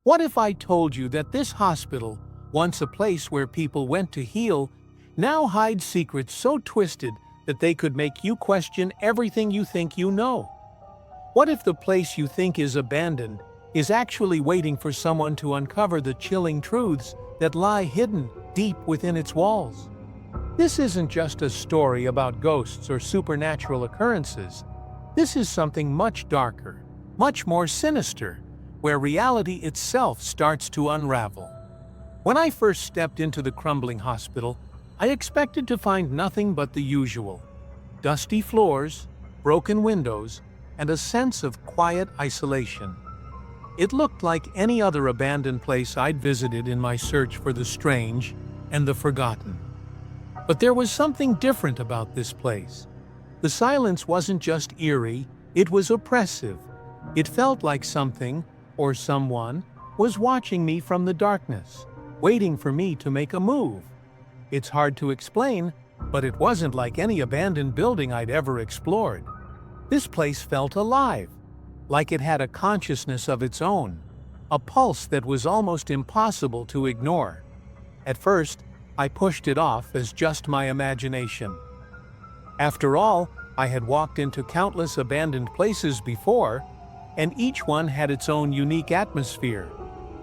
What if I told you that this hospital, once a place where people went to heal, now hides secrets so twisted that they could make you question everything you think you know? What if the place you think is abandoned is actually waiting for someone to uncover the chilling truths that lie hidden deep within its walls? This isn't just a story about ghosts or supernatural occurrences. This is something much darker, much more sinister, where reality itself starts to unravel. When I first stepped into the crumbling hospital, I expected to find nothing but the usual: dusty floors, broken windows, and a sense of quiet isolation. It looked like any other abandoned place I'd visited in my search for the strange and the forgotten. But there was something different about this place. The silence wasn't just eerie, it was oppressive. It felt like something, or someone, was watching me from the darkness, waiting for me to make a move. It's hard to explain, but it wasn't like any abandoned building I'd ever explored. This place felt alive, like it had a consciousness of its own, a pulse that was almost impossible to ignore. At first, I pushed it off as just my imagination. After all, I had walked into countless abandoned places before, and each one had its own unique atmosphere.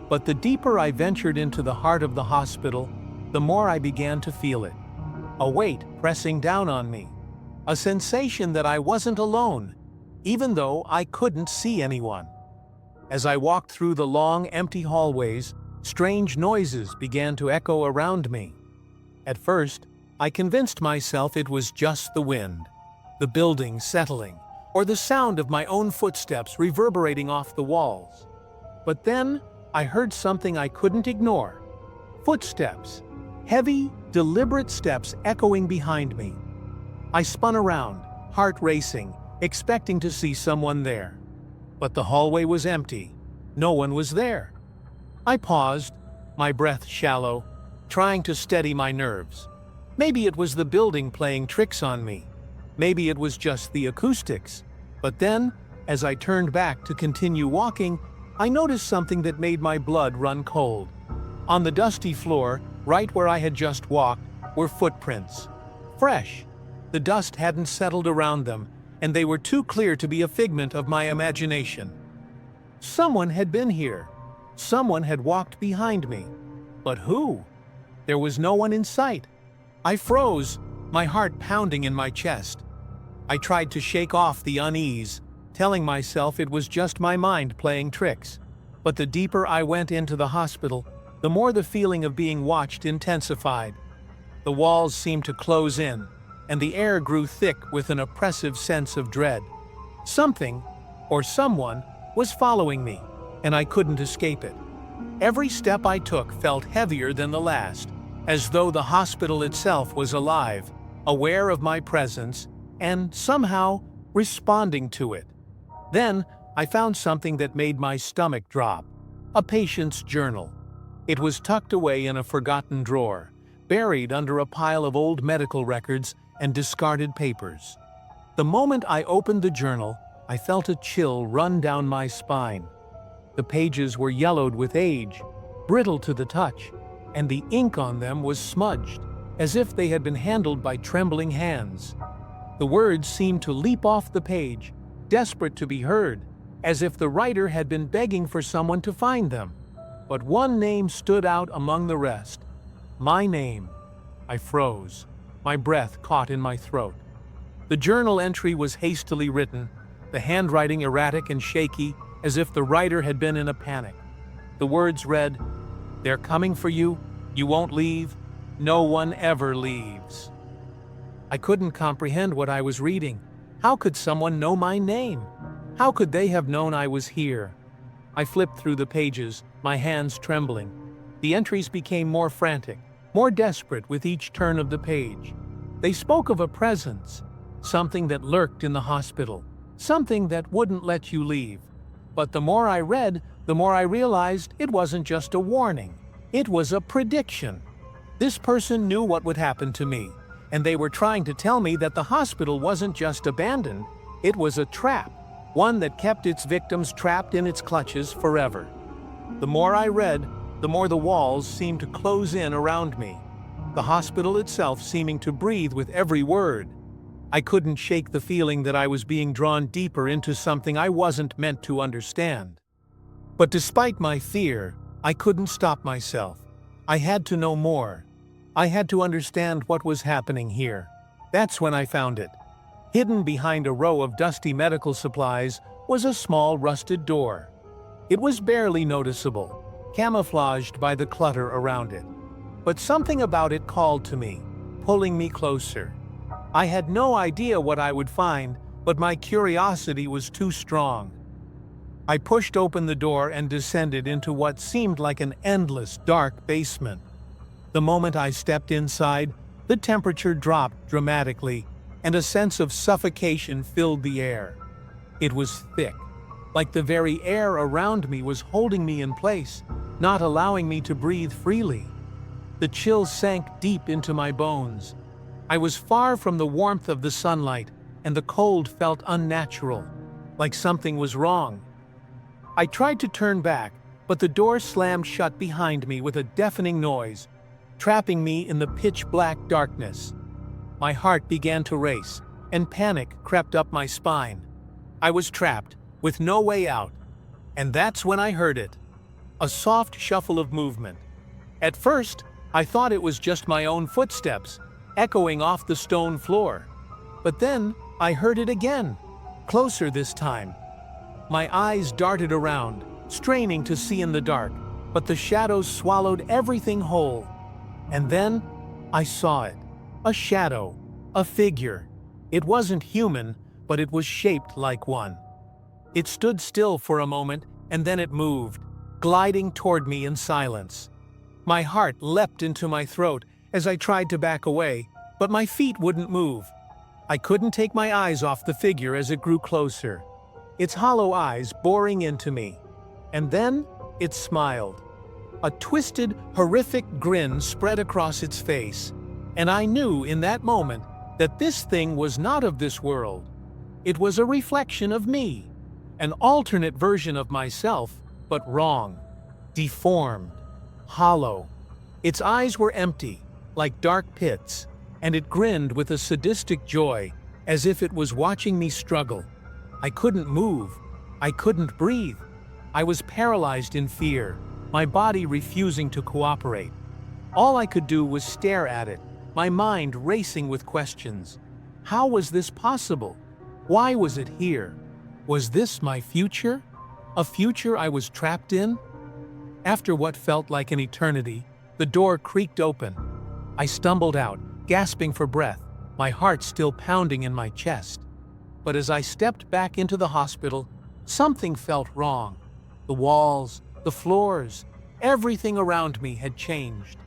But the deeper I ventured into the heart of the hospital, the more I began to feel it. A weight pressing down on me. A sensation that I wasn't alone, even though I couldn't see anyone. As I walked through the long, empty hallways, strange noises began to echo around me. At first, I convinced myself it was just the wind, the building settling, or the sound of my own footsteps reverberating off the walls. But then, I heard something I couldn't ignore. Footsteps. Heavy, deliberate steps echoing behind me. I spun around, heart racing, expecting to see someone there. But the hallway was empty. No one was there. I paused, my breath shallow, trying to steady my nerves. Maybe it was the building playing tricks on me. Maybe it was just the acoustics. But then, as I turned back to continue walking, I noticed something that made my blood run cold. On the dusty floor, right where I had just walked, were footprints. Fresh. The dust hadn't settled around them, and they were too clear to be a figment of my imagination. Someone had been here. Someone had walked behind me. But who? There was no one in sight. I froze, my heart pounding in my chest. I tried to shake off the unease, telling myself it was just my mind playing tricks. But the deeper I went into the hospital, the more the feeling of being watched intensified. The walls seemed to close in, and the air grew thick with an oppressive sense of dread. Something, or someone, was following me, and I couldn't escape it. Every step I took felt heavier than the last, as though the hospital itself was alive, aware of my presence, and somehow responding to it. Then, I found something that made my stomach drop. A patient's journal. It was tucked away in a forgotten drawer, buried under a pile of old medical records and discarded papers. The moment I opened the journal, I felt a chill run down my spine. The pages were yellowed with age, brittle to the touch, and the ink on them was smudged, as if they had been handled by trembling hands. The words seemed to leap off the page, desperate to be heard, as if the writer had been begging for someone to find them. But one name stood out among the rest. My name. I froze, my breath caught in my throat. The journal entry was hastily written, the handwriting erratic and shaky, as if the writer had been in a panic. The words read, "They're coming for you. You won't leave. No one ever leaves." I couldn't comprehend what I was reading. How could someone know my name? How could they have known I was here? I flipped through the pages, my hands trembling. The entries became more frantic, more desperate with each turn of the page. They spoke of a presence, something that lurked in the hospital, something that wouldn't let you leave. But the more I read, the more I realized it wasn't just a warning. It was a prediction. This person knew what would happen to me, and they were trying to tell me that the hospital wasn't just abandoned, it was a trap, one that kept its victims trapped in its clutches forever. The more I read, the more the walls seemed to close in around me, the hospital itself seeming to breathe with every word. I couldn't shake the feeling that I was being drawn deeper into something I wasn't meant to understand. But despite my fear, I couldn't stop myself. I had to know more. I had to understand what was happening here. That's when I found it. Hidden behind a row of dusty medical supplies was a small rusted door. It was barely noticeable, camouflaged by the clutter around it. But something about it called to me, pulling me closer. I had no idea what I would find, but my curiosity was too strong. I pushed open the door and descended into what seemed like an endless, dark basement. The moment I stepped inside, the temperature dropped dramatically, and a sense of suffocation filled the air. It was thick, like the very air around me was holding me in place, not allowing me to breathe freely. The chill sank deep into my bones. I was far from the warmth of the sunlight, and the cold felt unnatural, like something was wrong. I tried to turn back, but the door slammed shut behind me with a deafening noise, trapping me in the pitch-black darkness. My heart began to race, and panic crept up my spine. I was trapped, with no way out. And that's when I heard it. A soft shuffle of movement. At first, I thought it was just my own footsteps, echoing off the stone floor. But then, I heard it again, closer this time. My eyes darted around, straining to see in the dark, but the shadows swallowed everything whole. And then, I saw it. A shadow. A figure. It wasn't human, but it was shaped like one. It stood still for a moment, and then it moved, gliding toward me in silence. My heart leapt into my throat as I tried to back away, but my feet wouldn't move. I couldn't take my eyes off the figure as it grew closer, its hollow eyes boring into me. And then, it smiled. A twisted, horrific grin spread across its face, and I knew in that moment that this thing was not of this world. It was a reflection of me, an alternate version of myself, but wrong, deformed, hollow. Its eyes were empty, like dark pits, and it grinned with a sadistic joy, as if it was watching me struggle. I couldn't move. I couldn't breathe. I was paralyzed in fear, my body refusing to cooperate. All I could do was stare at it, my mind racing with questions. How was this possible? Why was it here? Was this my future? A future I was trapped in? After what felt like an eternity, the door creaked open. I stumbled out, gasping for breath, my heart still pounding in my chest. But as I stepped back into the hospital, something felt wrong. The walls, the floors, everything around me had changed.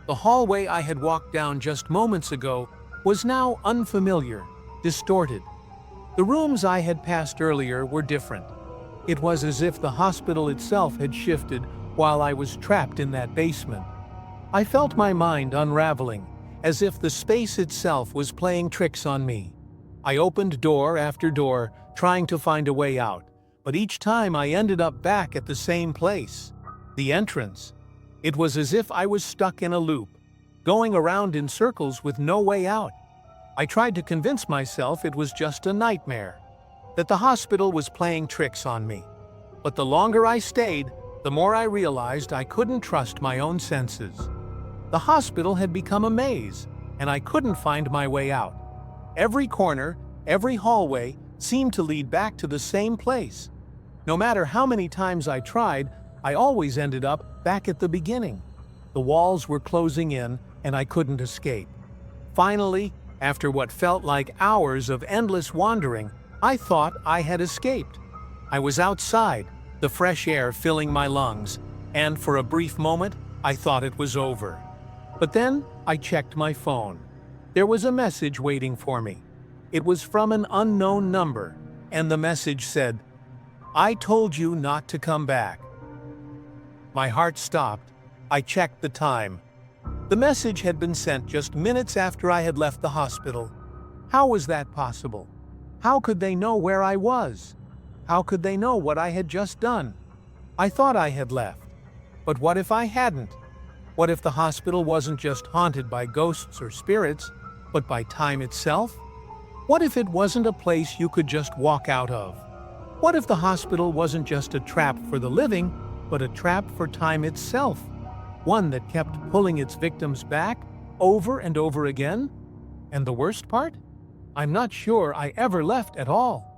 The hallway I had walked down just moments ago was now unfamiliar, distorted. The rooms I had passed earlier were different. It was as if the hospital itself had shifted while I was trapped in that basement. I felt my mind unraveling, as if the space itself was playing tricks on me. I opened door after door, trying to find a way out, but each time I ended up back at the same place, the entrance. It was as if I was stuck in a loop, going around in circles with no way out. I tried to convince myself it was just a nightmare, that the hospital was playing tricks on me. But the longer I stayed, the more I realized I couldn't trust my own senses. The hospital had become a maze, and I couldn't find my way out. Every corner, every hallway seemed to lead back to the same place. No matter how many times I tried, I always ended up back at the beginning. The walls were closing in, and I couldn't escape. Finally, after what felt like hours of endless wandering, I thought I had escaped. I was outside, the fresh air filling my lungs, and for a brief moment, I thought it was over. But then, I checked my phone. There was a message waiting for me. It was from an unknown number, and the message said, "I told you not to come back." My heart stopped. I checked the time. The message had been sent just minutes after I had left the hospital. How was that possible? How could they know where I was? How could they know what I had just done? I thought I had left. But what if I hadn't? What if the hospital wasn't just haunted by ghosts or spirits, but by time itself? What if it wasn't a place you could just walk out of? What if the hospital wasn't just a trap for the living, but a trap for time itself? One that kept pulling its victims back over and over again? And the worst part? I'm not sure I ever left at all.